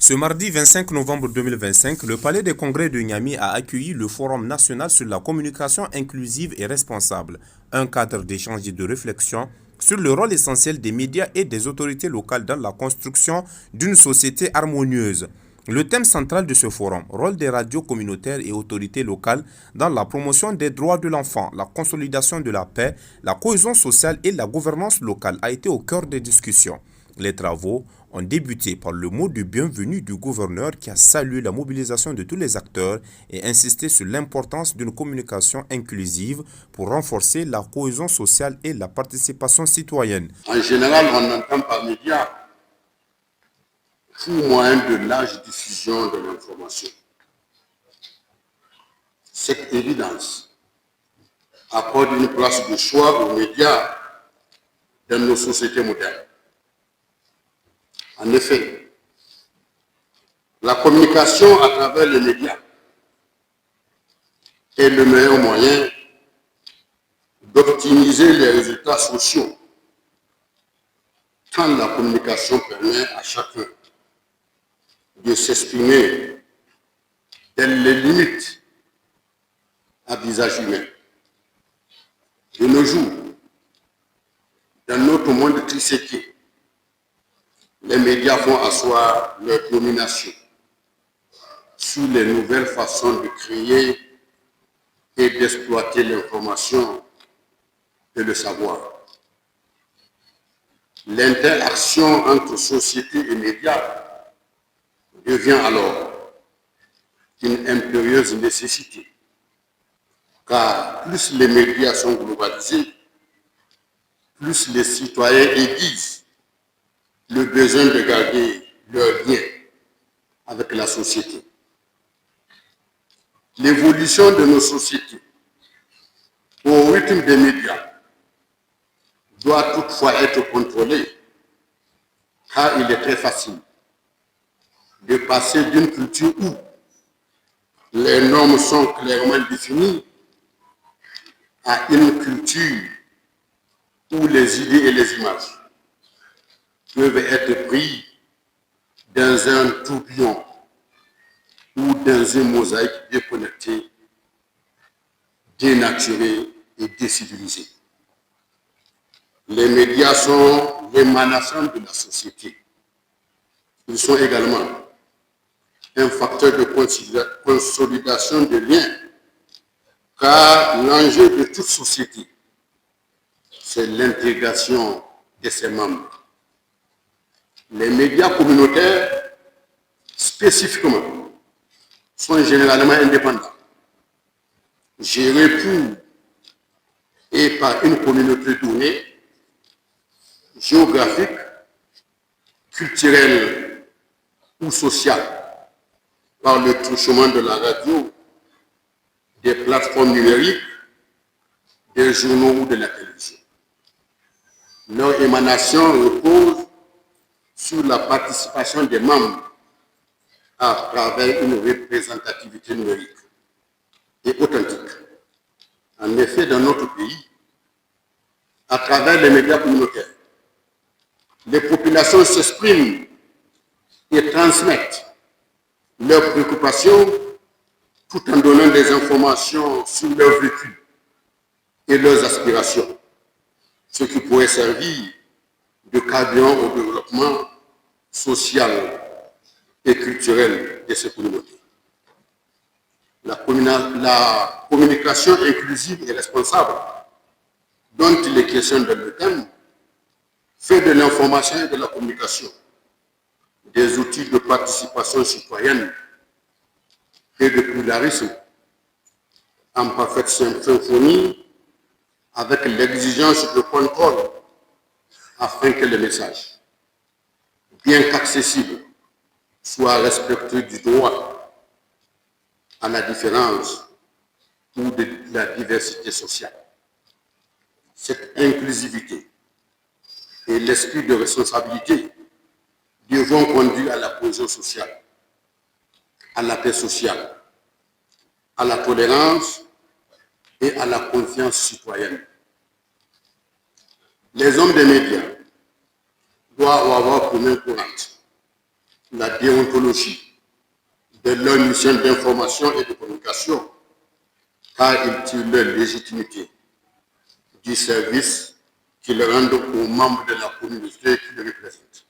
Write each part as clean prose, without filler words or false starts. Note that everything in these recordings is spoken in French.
Ce mardi 25 novembre 2025, le Palais des Congrès de Niamey a accueilli le Forum national sur la communication inclusive et responsable, un cadre d'échange et de réflexion sur le rôle essentiel des médias et des autorités locales dans la construction d'une société harmonieuse. Le thème central de ce forum, rôle des radios communautaires et autorités locales dans la promotion des droits de l'enfant, la consolidation de la paix, la cohésion sociale et la gouvernance locale, a été au cœur des discussions. Les travaux ont débuté par le mot de bienvenue du gouverneur qui a salué la mobilisation de tous les acteurs et insisté sur l'importance d'une communication inclusive pour renforcer la cohésion sociale et la participation citoyenne. En général, on entend par médias tout moyen de large diffusion de l'information. Cette évidence accorde une place de choix aux médias dans nos sociétés modernes. En effet, la communication à travers les médias est le meilleur moyen d'optimiser les résultats sociaux, tant la communication permet à chacun de s'exprimer dans les limites à visage humain. De nos jours, dans notre monde triséqué, les médias font asseoir leur domination sur les nouvelles façons de créer et d'exploiter l'information et le savoir. L'interaction entre société et médias devient alors une impérieuse nécessité, car plus les médias sont globalisés, plus les citoyens aiguisent le besoin de garder leur lien avec la société. L'évolution de nos sociétés au rythme des médias doit toutefois être contrôlée, car il est très facile de passer d'une culture où les normes sont clairement définies à une culture où les idées et les images peuvent être pris dans un tourbillon ou dans une mosaïque déconnectée, dénaturée et décivilisée. Les médias sont l'émanation de la société. Ils sont également un facteur de consolidation de liens, car l'enjeu de toute société, c'est l'intégration de ses membres. Les médias communautaires, spécifiquement, sont généralement indépendants, gérés pour et par une communauté donnée, géographique, culturelle ou sociale, par le truchement de la radio, des plateformes numériques, des journaux ou de la télévision. Leur émanation repose sur la participation des membres à travers une représentativité numérique et authentique. En effet, dans notre pays, à travers les médias communautaires, les populations s'expriment et transmettent leurs préoccupations tout en donnant des informations sur leur vécu et leurs aspirations, ce qui pourrait servir de carburant au développement social et culturel de ces communautés. La communication inclusive et responsable, dont il est question dans le thème, fait de l'information et de la communication des outils de participation citoyenne et de pluralisme en parfaite symphonie avec l'exigence de contrôle afin que le message, bien qu'accessible, soit respectueux du droit à la différence ou de la diversité sociale. Cette inclusivité et l'esprit de responsabilité devront conduire à la cohésion sociale, à la paix sociale, à la tolérance et à la confiance citoyenne. Les hommes des médias doivent avoir pour main courante la déontologie de leur mission d'information et de communication, car ils tirent leur légitimité du service qu'ils rendent aux membres de la communauté qui les représentent.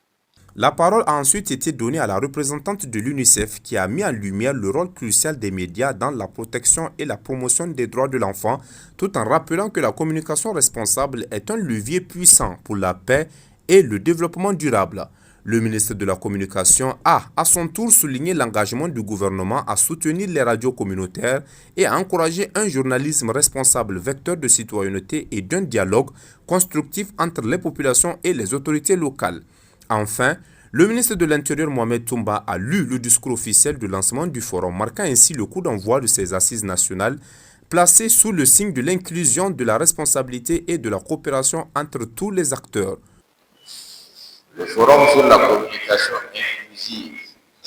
La parole a ensuite été donnée à la représentante de l'UNICEF qui a mis en lumière le rôle crucial des médias dans la protection et la promotion des droits de l'enfant, tout en rappelant que la communication responsable est un levier puissant pour la paix et le développement durable. Le ministre de la Communication a, à son tour, souligné l'engagement du gouvernement à soutenir les radios communautaires et à encourager un journalisme responsable, vecteur de citoyenneté et d'un dialogue constructif entre les populations et les autorités locales. Enfin, le ministre de l'Intérieur Mohamed Toumba a lu le discours officiel de lancement du forum, marquant ainsi le coup d'envoi de ces assises nationales, placées sous le signe de l'inclusion, de la responsabilité et de la coopération entre tous les acteurs. Le forum sur la communication inclusive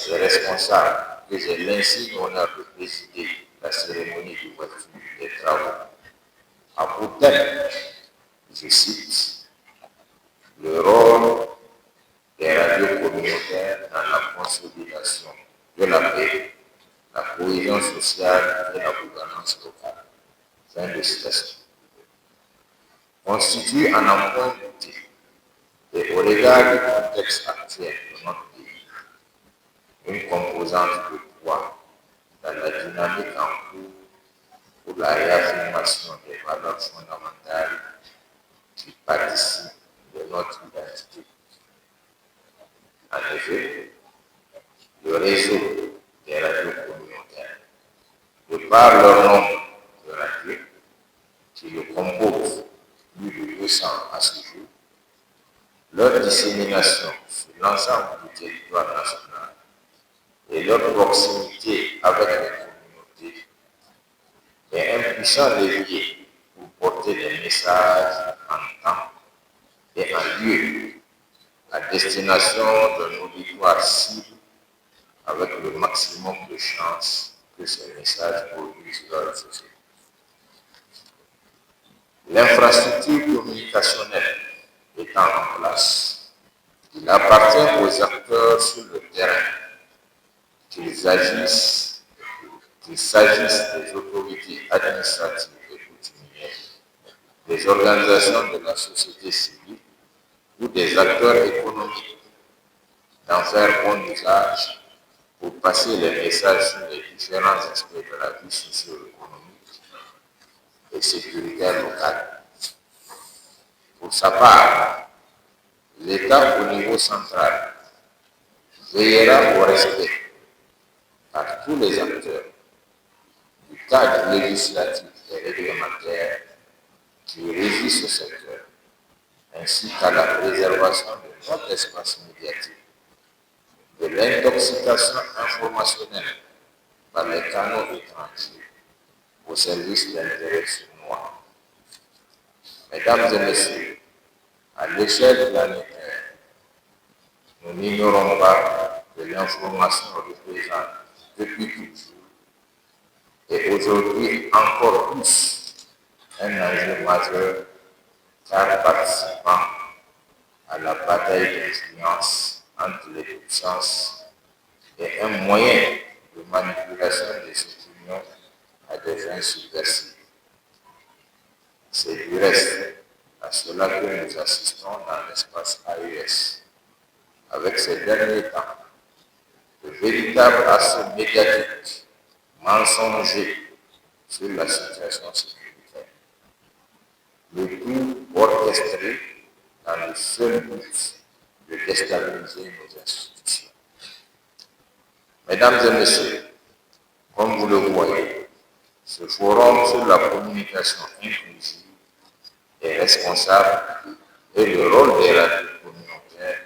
et responsable, que j'ai l'insigne honneur de présider la cérémonie d'ouverture des travaux, a pour thème, je cite, le rôle des radios communautaires dans la consolidation de la paix, la cohésion sociale et la gouvernance locale. Fin de citation. Constitue un emploi douté et au regard du contexte actuel de notre pays, une composante de poids dans la dynamique en cours pour la réaffirmation des valeurs fondamentales qui participent de notre identité. En effet, le réseau des radios communautaires, de par leur nombre de radios qui le composent, plus de 200 à ce jour, leur dissémination sur l'ensemble du territoire national et leur proximité avec les communautés est un puissant levier pour porter des messages en temps et en lieu à destination d'un auditoire cible avec le maximum de chances que ces messages produisent leur société. L'infrastructure communicationnelle étant en place, il appartient aux acteurs sur le terrain, qu'il s'agisse des autorités administratives et coutumières, des organisations de la société civile ou des acteurs économiques, d'en faire bon usage pour passer les messages sur les différents aspects de la vie socio-économique et sécuritaire locale. Pour sa part, l'État au niveau central veillera au respect par tous les acteurs du cadre législatif et réglementaire qui régit ce secteur, ainsi qu'à la préservation de notre espace médiatique, de l'intoxication informationnelle par les canaux étrangers au service d'intérêts chinois. Mesdames et messieurs, à l'échelle planétaire, nous n'ignorons pas que l'information représente depuis toujours et aujourd'hui encore plus un enjeu majeur car participant à la bataille d'influence entre les puissances et un moyen de manipulation des opinions à des fins subversives. C'est du reste à cela que nous assistons dans l'espace AES, avec ces derniers temps, de véritables assauts médiatiques mensongers sur la situation sécuritaire. Le tout orchestré dans le seul but de déstabiliser nos institutions. Mesdames et messieurs, comme vous le voyez, ce forum sur la communication inclusive est responsable et le rôle des radios communautaires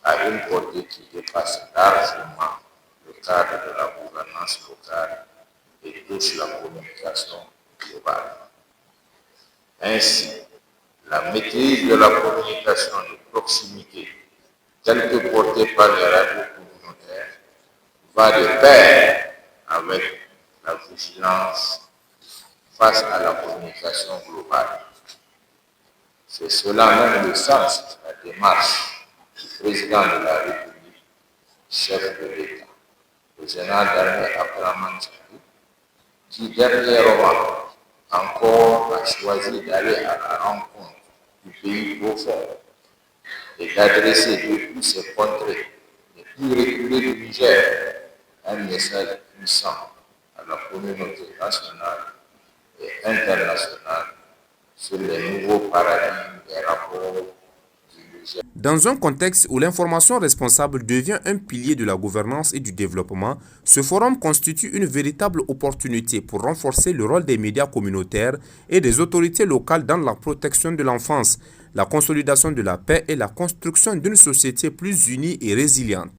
a une portée qui dépasse largement le cadre de la gouvernance locale et touche la communication globale. Ainsi, la maîtrise de la communication de proximité, telle que portée par les radios communautaires, va de pair avec la vigilance face à la communication globale. C'est cela même le sens de la démarche du président de la République chef de l'État, le général d'armée Abdraman Tchani, qui dernièrement encore a choisi d'aller à la rencontre du pays profond et d'adresser depuis ces contrées les plus reculées du Niger un message puissant à la communauté nationale et internationale sur les nouveaux paradigmes des rapports du Niger. Dans un contexte où l'information responsable devient un pilier de la gouvernance et du développement, ce forum constitue une véritable opportunité pour renforcer le rôle des médias communautaires et des autorités locales dans la protection de l'enfance, la consolidation de la paix et la construction d'une société plus unie et résiliente.